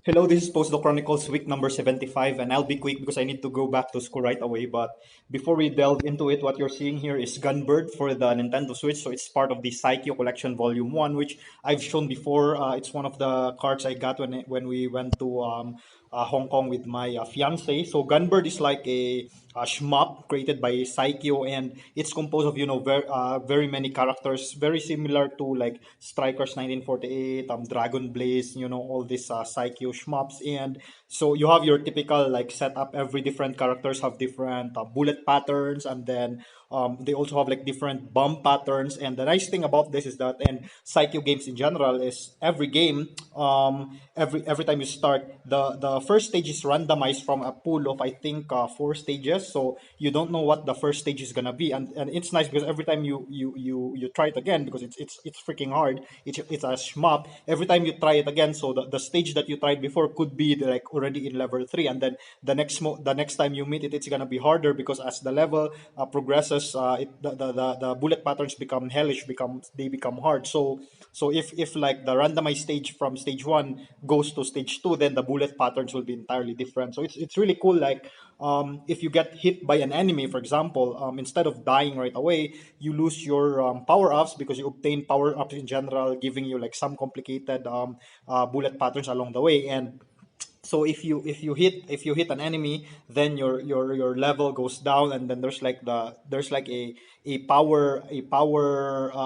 Hello, this is Postdoc Chronicles week number 75, and I'll be quick because I need to go back to school right away. But before we delve into it, what you're seeing here is Gunbird for the Nintendo Switch. So it's part of the Psycho Collection Volume 1, which I've shown before. It's one of the cards I got when we went to Hong Kong with my fiance. So Gunbird is like a shmup created by Psycho, and it's composed of very many characters, very similar to like Strikers 1948, Dragon Blaze, all these Psycho shmups. And so you have your typical like setup. Every different characters have different bullet patterns, and then they also have like different bomb patterns. And the nice thing about this is that, and Psycho games in general, is every game, every time you start, the first stage is randomized from a pool of I think four stages. So you don't know what the first stage is gonna be, and it's nice because every time you try it again, because it's freaking hard. It's a shmup. Every time you try it again, so the stage that you tried before could be like already in level 3, and then the next time you meet it, it's gonna be harder because as the level progresses, the bullet patterns become hellish, become hard. So if like the randomized stage from stage 1 goes to stage 2, then the bullet patterns will be entirely different. So it's really cool. Like if you get hit by an enemy, for example, instead of dying right away, you lose your power ups because you obtain power ups in general, giving you like some complicated bullet patterns along the way. And so if you hit an enemy, then your level goes down, and then there's like a power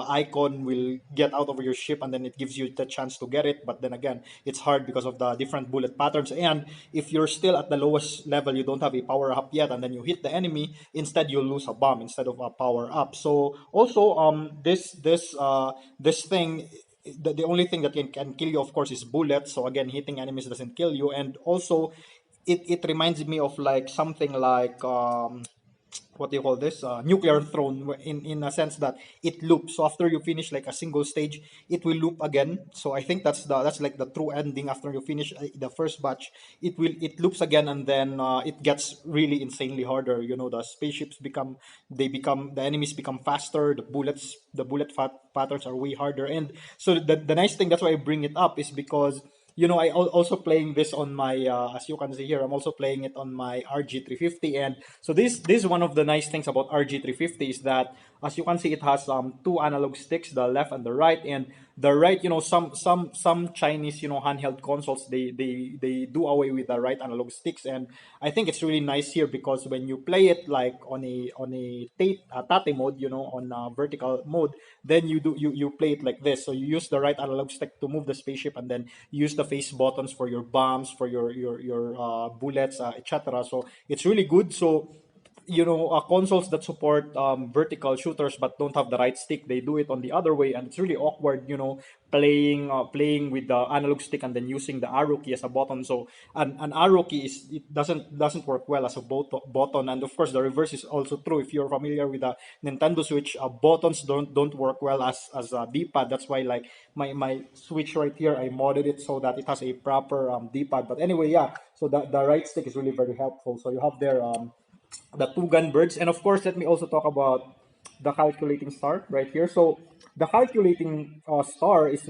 icon will get out of your ship, and then it gives you the chance to get it. But then again, it's hard because of the different bullet patterns. And if you're still at the lowest level, you don't have a power up yet, and then you hit the enemy, instead you'll lose a bomb instead of a power up. So also this thing, the only thing that can kill you, of course, is bullets. So again, hitting enemies doesn't kill you. And also it reminds me of like something like what do you call this, nuclear throne, in a sense that it loops. So after you finish like a single stage, it will loop again. So I think that's like the true ending. After you finish the first batch, it loops again, and then it gets really insanely harder. The spaceships become the enemies become faster, the patterns are way harder. And so the nice thing, that's why I bring it up, is because also playing this on my, as you can see here, I'm also playing it on my RG350. And so this is one of the nice things about RG350, is that, as you can see, it has two analog sticks, the left and the right. And the right, some Chinese, handheld consoles, they do away with the right analog sticks. And I think it's really nice here, because when you play it like tate mode, on vertical mode, then you play it like this. So you use the right analog stick to move the spaceship, and then use the face buttons for your bombs, for your bullets, etc. So it's really good. So consoles that support vertical shooters but don't have the right stick, they do it on the other way, and it's really awkward, playing with the analog stick and then using the arrow key as a button. So an arrow key it doesn't work well as a button. And of course the reverse is also true. If you're familiar with the Nintendo Switch, buttons don't work well as a D-pad. That's why, like, my Switch right here, I modded it so that it has a proper D-pad. But anyway, yeah, so the right stick is really very helpful. So you have there the two gun birds. And of course, let me also talk about the calculating star right here. So the calculating star is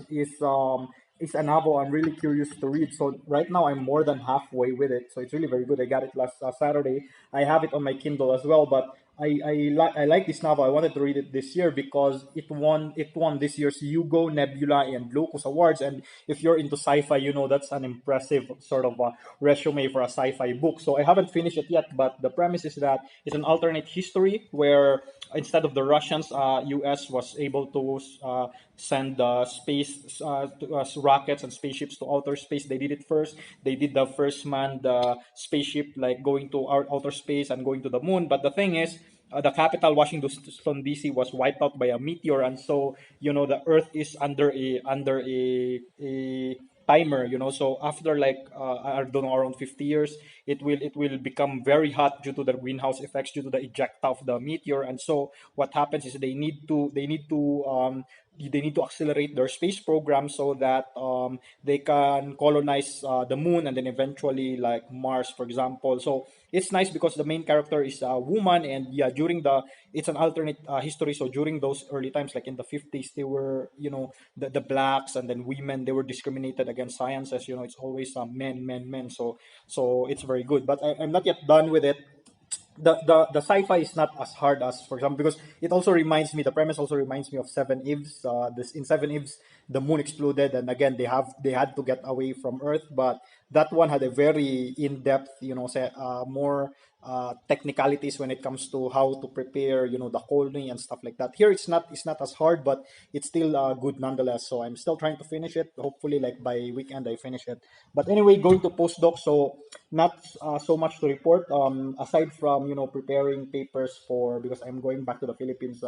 a novel I'm really curious to read. So right now I'm more than halfway with it. So it's really very good. I got it last Saturday. I have it on my Kindle as well. But I like this novel. I wanted to read it this year because it won this year's Hugo, Nebula, and Locus Awards. And if you're into sci-fi, that's an impressive sort of resume for a sci-fi book. So I haven't finished it yet, but the premise is that it's an alternate history where instead of the Russians, U.S. was able to send space rockets and spaceships to outer space. They did it first. They did the first manned spaceship, like going to outer space and going to the moon. But the thing is, the capital, Washington D.C., was wiped out by a meteor, and so the Earth is under a timer. So after like I don't know, around 50 years, it will become very hot due to the greenhouse effects, due to the ejecta of the meteor. And so what happens is they need to they need to accelerate their space program so that they can colonize the moon and then eventually like Mars, for example. So it's nice because the main character is a woman, and yeah, during the it's an alternate history. So during those early times, like in the 50s, they were, the blacks and then women, they were discriminated against sciences. It's always men, men, men. So it's very good. But I'm not yet done with it. The sci-fi is not as hard as, for example, because it also reminds me, the premise also reminds me of Seven Eves. This in Seven Eves, the moon exploded, and again they had to get away from Earth. But that one had a very in-depth, more technicalities when it comes to how to prepare, the colony and stuff like that. Here it's not as hard, but it's still good nonetheless. So I'm still trying to finish it. Hopefully, like by weekend I finish it. But anyway, going to postdoc, so not so much to report. Aside from preparing papers for, because I'm going back to the Philippines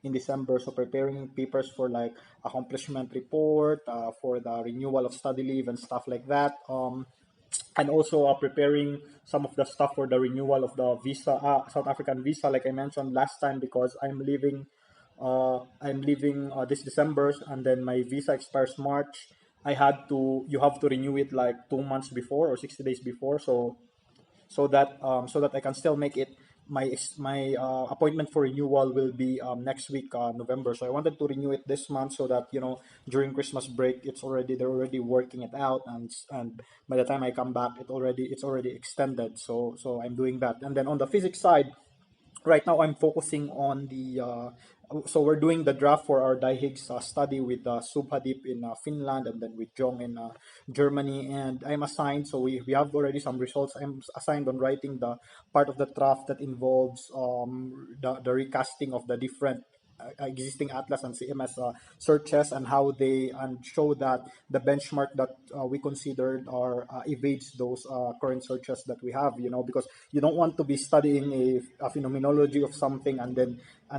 in December, so preparing papers for like accomplishment report, for the renewal of study leave and stuff like that. And also preparing some of the stuff for the renewal of the visa, South African visa, like I mentioned last time, because I'm leaving this December, and then my visa expires March. You have to renew it like 2 months before or 60 days before, so that I can still make it. My appointment for renewal will be next week, November. So I wanted to renew it this month so that during Christmas break they're already working it out, and by the time I come back it's already extended. So I'm doing that, and then on the physics side, right now I'm focusing on the so we're doing the draft for our dihiggs study with Subhadip in Finland, and then with Jong in Germany, and I'm assigned, so we have already some results. I'm assigned on writing the part of the draft that involves the recasting of the different existing Atlas and CMS searches, and how they and show that the benchmark that we considered are evades those current searches that we have. Because you don't want to be studying a phenomenology of something, and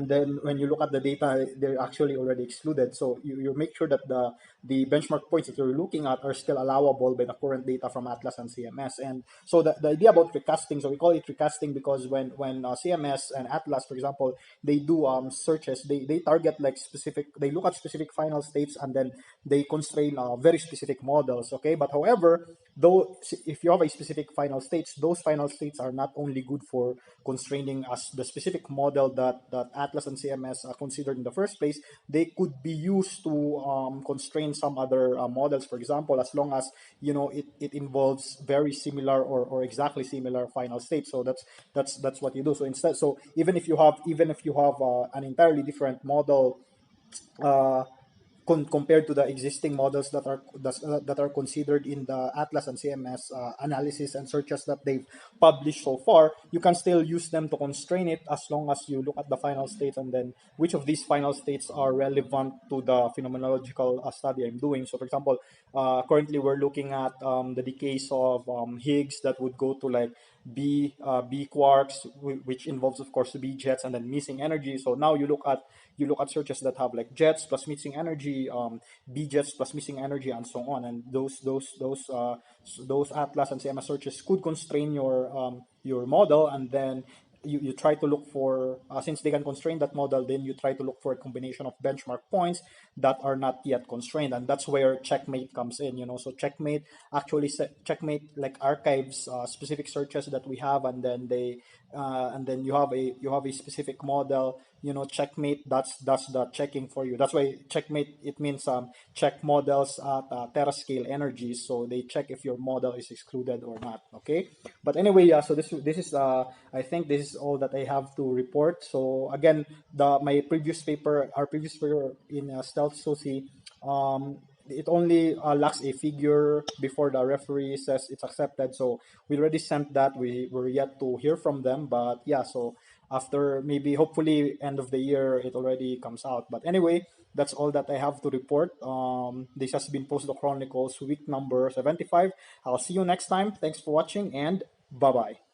then when you look at the data, they're actually already excluded. So you make sure that the benchmark points that you're looking at are still allowable by the current data from Atlas and CMS. And so the idea about recasting, so we call it recasting because when CMS and Atlas, for example, they do searches, they target like specific, they look at specific final states, and then they constrain very specific models. Okay, but however, though if you have a specific final states, those final states are not only good for constraining as the specific model that Atlas and CMS considered in the first place, they could be used to constrain some other models. For example, as long as it involves very similar or exactly similar final states. So that's what you do. So instead, so even if you have an entirely different model, uh, compared to the existing models that are considered in the Atlas and CMS analysis and searches that they've published so far, you can still use them to constrain it, as long as you look at the final states and then which of these final states are relevant to the phenomenological study I'm doing. So, for example, currently we're looking at the decays of Higgs that would go to like B quarks, which involves, of course, B jets and then missing energy. So now you look at searches that have like jets plus missing energy, B jets plus missing energy, and so on. And those Atlas and CMS searches could constrain your model, and then you try to look for, since they can constrain that model, then you try to look for a combination of benchmark points that are not yet constrained, and that's where checkmate comes in. So checkmate like archives specific searches that we have, and then you have a specific model. Checkmate does the checking for you. That's why checkmate, it means check models at terascale energies, so they check if your model is excluded or not. Okay, but anyway, yeah, so this is I think this is all that I have to report. So again, our previous paper in stealth soci, it only lacks a figure before the referee says it's accepted. So we already sent that. We were yet to hear from them, but yeah, so after maybe hopefully end of the year it already comes out. But anyway, that's all that I have to report. This has been Postdoc Chronicles week number 75. I'll see you next time. Thanks for watching, and bye bye.